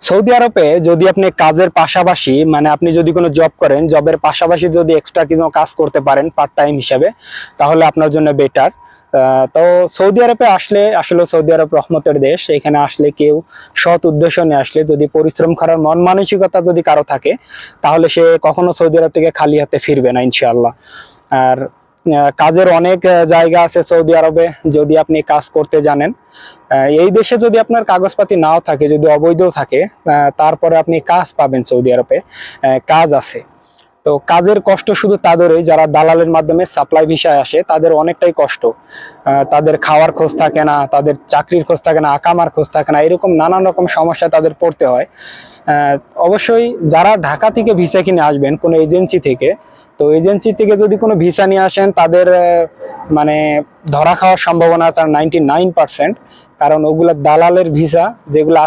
Saudi আরবে যদি আপনি কাজের পাশাপাশি মানে আপনি যদি কোনো জব করেন, জবের পাশাপাশি যদি এক্সট্রা কিছু কাজ করতে পারেন পার্ট টাইম হিসাবে, তাহলে আপনার জন্য বেটার। তো সৌদি আরবে আসলে আসলে সৌদি আরব রহমতের দেশ। এখানে আসলে কেউ সৎ উদ্দেশ্য নিয়ে আসলে, যদি পরিশ্রম করার মন মানসিকতা যদি কারো থাকে, তাহলে সে কখনো সৌদি আরব থেকে খালি হাতে ফিরবে না ইনশাআল্লাহ। আর কাজের অনেক জায়গা আছে সৌদি আরবে, যদি আপনি কাজ করতে জানেন। এই দেশে যদি আপনার কাগজপাতি নাও থাকে, যদি অবৈধ থাকে, তারপরে আপনি কাজ পাবেন সৌদি আরবে। কাজ আছে। তো কাজের কষ্ট শুধু তাদেরই যারা দালালের মাধ্যমে সাপ্লাই ভিসায় আসে, তাদের অনেকটাই কষ্ট। তাদের খাওয়ার খোঁজ থাকে না, তাদের চাকরির খোঁজ থাকে না, আকামার খোঁজ থাকে না, এরকম নানান রকম সমস্যা তাদের পড়তে হয়। অবশ্যই যারা ঢাকা থেকে ভিসা কিনে আসবেন কোনো এজেন্সি থেকে, তো এজেন্সি থেকে যদি কোনো ভিসা নিয়ে আসেন, তাদের মানে ধরা খাওয়ার সম্ভাবনা তার 99%। কারণ ওগুলা দালালের ভিসা, যেগুলো